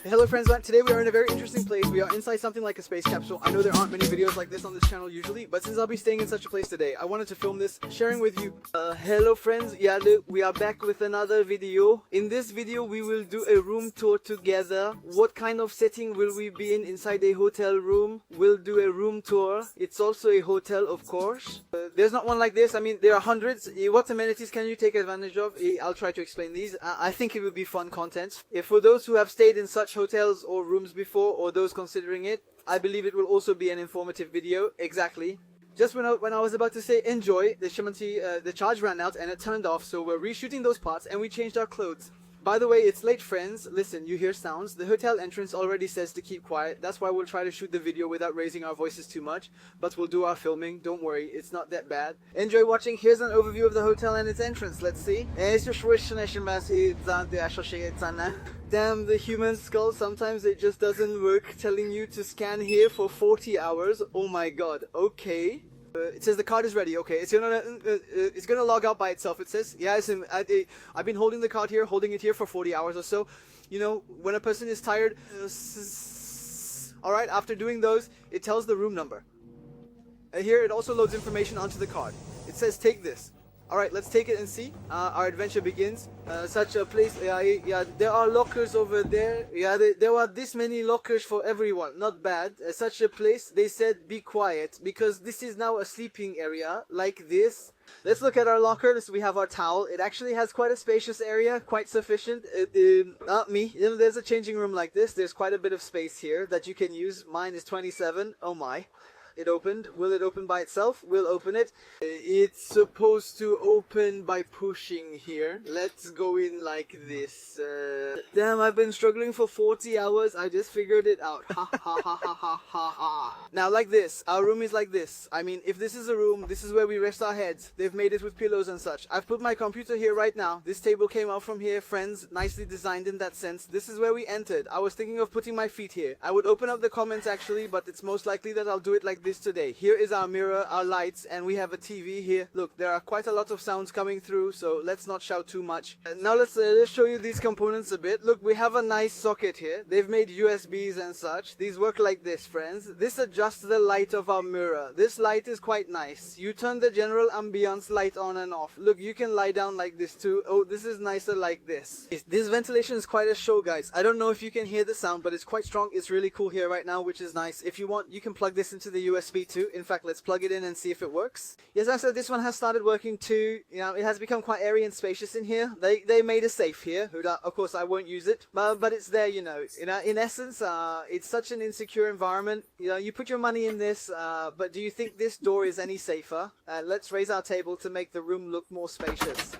Hello friends, today we are in a very interesting place. We are inside something like a space capsule. I know there aren't many videos like this on this channel usually, but since I'll be staying in such a place today, I wanted to film this, sharing with you. Hello friends, yeah, look, we are back with another video. In this video we will do a room tour together. What kind of setting will we be in inside a hotel room? We'll do a room tour. It's also a hotel, of course. There's not one like this. I mean, there are hundreds. What amenities can you take advantage of? I'll try to explain these. I think it would be fun content. For those who have stayed in such hotels or rooms before, or those considering it, I believe it will also be an informative video. Exactly. Just when I was about to say enjoy, the charge ran out and it turned off, so we're reshooting those parts and we changed our clothes. By the way, it's late friends. Listen, you hear sounds. The hotel entrance already says to keep quiet. That's why we'll try to shoot the video without raising our voices too much. But we'll do our filming. Don't worry, it's not that bad. Enjoy watching. Here's an overview of the hotel and its entrance. Let's see. Damn, the human skull, sometimes it just doesn't work. Telling you to scan here for 40 hours. Oh my god. Okay. It says the card is ready. Okay, it's gonna log out by itself. It says, yeah, I've been holding the card here, holding it here for 40 hours or so. You know, when a person is tired, alright, after doing those, it tells the room number. Here it also loads information onto the card. It says take this. Alright, let's take it and see. Our adventure begins. Such a place, yeah, there are lockers over there. Yeah, there are this many lockers for everyone. Not bad. Such a place, they said be quiet, because this is now a sleeping area, like this. Let's look at our locker. We have our towel. It actually has quite a spacious area, quite sufficient. There's a changing room like this. There's quite a bit of space here that you can use. Mine is 27. Oh my. It opened. Will it open by itself? We'll open it. It's supposed to open by pushing here. Let's go in like this. Damn, I've been struggling for 40 hours. I just figured it out. Ha ha ha ha ha ha ha. Now like this. Our room is like this. I mean, if this is a room, this is where we rest our heads. They've made it with pillows and such. I've put my computer here right now. This table came out from here. Friends, nicely designed in that sense. This is where we entered. I was thinking of putting my feet here. I would open up the comments actually, but it's most likely that I'll do it like this today. Here is our mirror, our lights, and we have a TV here. Look, there are quite a lot of sounds coming through, so let's not shout too much. Now let's show you these components a bit. Look, we have a nice socket here. They've made USBs and such. These work like this, friends. This adjusts the light of our mirror. This light is quite nice. You turn the general ambience light on and off. Look, you can lie down like this too. Oh, this is nicer like this. This ventilation is quite a show, guys. I don't know if you can hear the sound, but it's quite strong. It's really cool here right now, which is nice. If you want, you can plug this into the USB too. In fact, let's plug it in and see if it works. Yes, I said this one has started working too. You know, it has become quite airy and spacious in here. They made a safe here. Of course, I won't use it, but it's there. You know, in essence, it's such an insecure environment. You know, you put your money in this, but do you think this door is any safer? Let's raise our table to make the room look more spacious.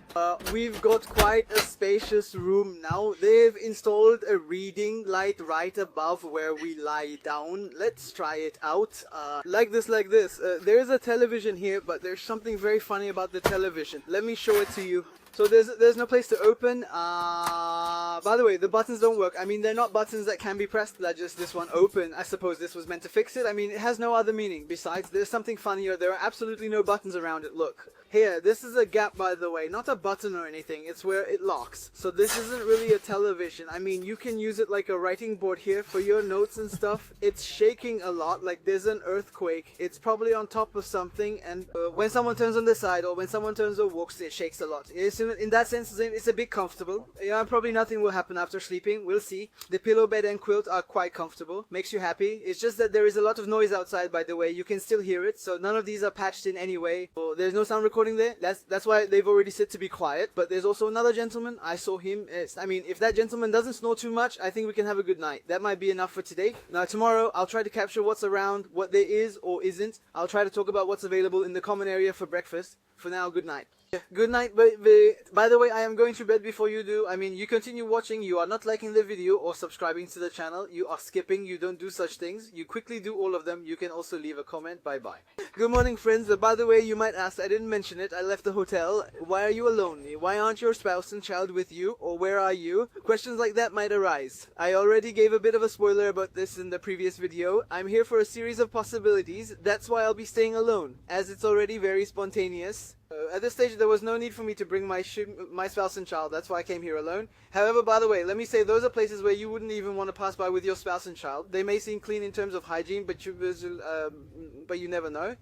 We've got quite a spacious room now. They've installed a reading light right above where we lie down. Let's try it out. Like this. There is a television here, but there's something very funny about the television. Let me show it to you. So there's no place to open. By the way, the buttons don't work. I mean, they're not buttons that can be pressed. They're just this one open. I suppose this was meant to fix it. I mean, it has no other meaning. Besides, there's something funnier. There are absolutely no buttons around it. Look. Here, this is a gap, by the way. Not a button or anything. It's where it locks. So this isn't really a television. I mean, you can use it like a writing board here for your notes and stuff. It's shaking a lot, like there's an earthquake. It's probably on top of something, and when someone turns on the side or when someone turns or walks, it shakes a lot. In that sense, it's a bit comfortable. Yeah, probably nothing will happen after sleeping. We'll see. The pillow, bed, and quilt are quite comfortable. Makes you happy. It's just that there is a lot of noise outside, by the way. You can still hear it, so none of these are patched in any way. So there's no sound recording there. That's why they've already said to be quiet. But there's also another gentleman. I saw him. I mean, if that gentleman doesn't snore too much, I think we can have a good night. That might be enough for today. Now tomorrow, I'll try to capture what's around, what there is or isn't. I'll try to talk about what's available in the common area for breakfast. For now, good night. Good night, by the way, I am going to bed before you do. I mean, you continue watching, you are not liking the video or subscribing to the channel, you are skipping, you don't do such things, you quickly do all of them. You can also leave a comment. Bye bye. Good morning, friends. By the way, you might ask, I didn't mention it, I left the hotel. Why are you alone? Why aren't your spouse and child with you? Or where are you? Questions like that might arise. I already gave a bit of a spoiler about this in the previous video. I'm here for a series of possibilities. That's why I'll be staying alone, as it's already very spontaneous. At this stage, there was no need for me to bring my spouse and child. That's why I came here alone. However, by the way, let me say those are places where you wouldn't even want to pass by with your spouse and child. They may seem clean in terms of hygiene, but you never know.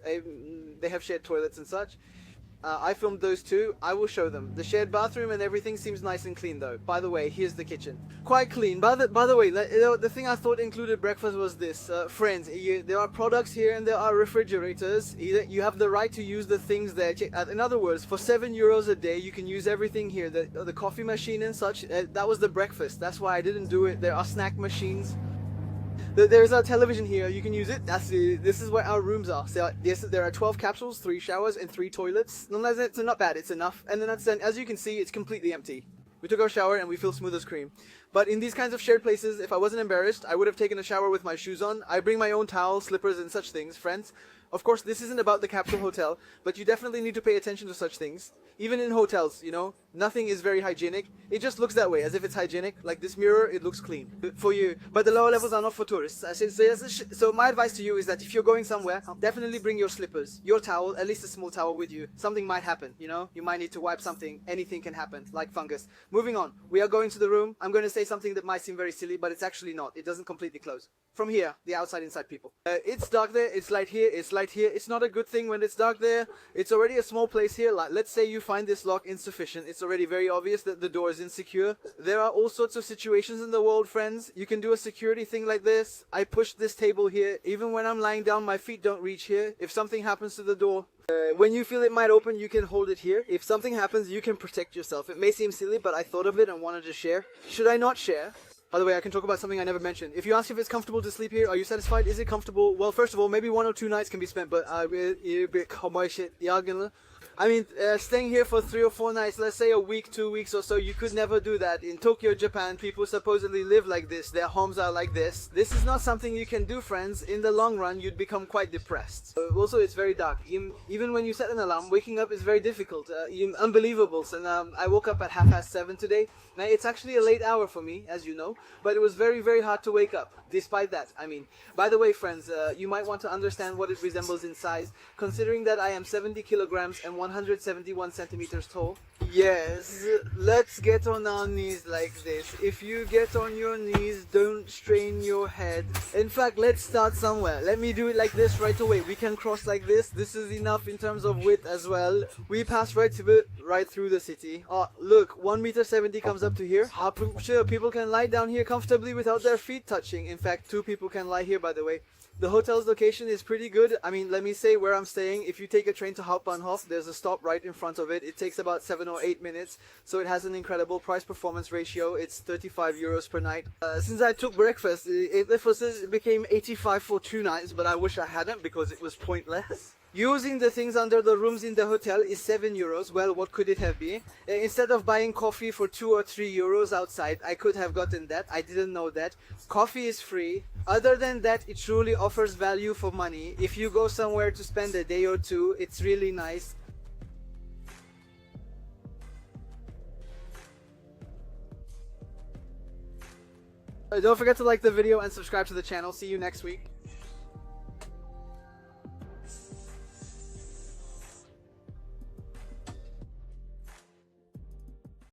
They have shared toilets and such. I filmed those too. I will show them. The shared bathroom and everything seems nice and clean though. By the way, here's the kitchen. Quite clean. By the way, the thing I thought included breakfast was this. Friends, there are products here and there are refrigerators. You have the right to use the things there. In other words, for €7 a day, you can use everything here. The coffee machine and such. That was the breakfast. That's why I didn't do it. There are snack machines. There's a television here, you can use it. This is where our rooms are. So there are 12 capsules, 3 showers, and 3 toilets. Nonetheless, it's not bad, it's enough. And then as you can see, it's completely empty. We took our shower and we feel smooth as cream. But in these kinds of shared places, if I wasn't embarrassed, I would have taken a shower with my shoes on. I bring my own towel, slippers, and such things, friends. Of course, this isn't about the Capsule Hotel, but you definitely need to pay attention to such things. Even in hotels, you know, nothing is very hygienic. It just looks that way, as if it's hygienic. Like this mirror, it looks clean for you. But the lower levels are not for tourists. So my advice to you is that if you're going somewhere, definitely bring your slippers, your towel, at least a small towel with you. Something might happen, you know? You might need to wipe something. Anything can happen, like fungus. Moving on, we are going to the room. I'm going to say something that might seem very silly, but it's actually not. It doesn't completely close. From here, the outside-inside people. It's dark there, it's light here, it's light here. It's not a good thing when it's dark there. It's already a small place here. Like, let's say you find this lock insufficient. It's already very obvious that the door is insecure. There are all sorts of situations in the world, friends. You can do a security thing like this. I pushed this table here. Even when I'm lying down, my feet don't reach here. If something happens to the door, when you feel it might open, you can hold it here. If something happens, you can protect yourself. It may seem silly, but I thought of it and wanted to share. Should I not share? By the way, I can talk about something I never mentioned. If you ask if it's comfortable to sleep here, are you satisfied? Is it comfortable? Well, first of all, maybe 1 or 2 nights can be spent, but I mean, staying here for 3 or 4 nights, let's say a week, 2 weeks or so, you could never do that. In Tokyo, Japan, people supposedly live like this. Their homes are like this. This is not something you can do, friends. In the long run, you'd become quite depressed. Also, it's very dark. Even when you set an alarm, waking up is very difficult. Unbelievable. And I woke up at 7:30 today. Now, it's actually a late hour for me, as you know, but it was very, very hard to wake up, despite that. I mean, by the way, friends, you might want to understand what it resembles in size, considering that I am 70 kilograms and 171 centimeters tall. Yes, let's get on our knees like this. If you get on your knees, don't strain your head. In fact, let's start somewhere. Let me do it like this right away. We can cross like this. This is enough in terms of width as well. We pass right through the city. Oh, look, 1.70 meters comes up to here. I'm sure people can lie down here comfortably without their feet touching. In fact, 2 people can lie here, by the way. The hotel's location is pretty good. I mean, let me say where I'm staying. If you take a train to Hauptbahnhof, there's a stop right in front of it. It takes about 7 or 8 minutes, so it has an incredible price-performance ratio. It's €35 per night. Since I took breakfast, it became 85 for 2 nights, but I wish I hadn't because it was pointless. Using the things under the rooms in the hotel is €7. Well, what could it have been? Instead of buying coffee for €2 or €3 outside, I could have gotten that. I didn't know that. Coffee is free. Other than that, it truly offers value for money. If you go somewhere to spend a day or 2, it's really nice. Don't forget to like the video and subscribe to the channel. See you next week.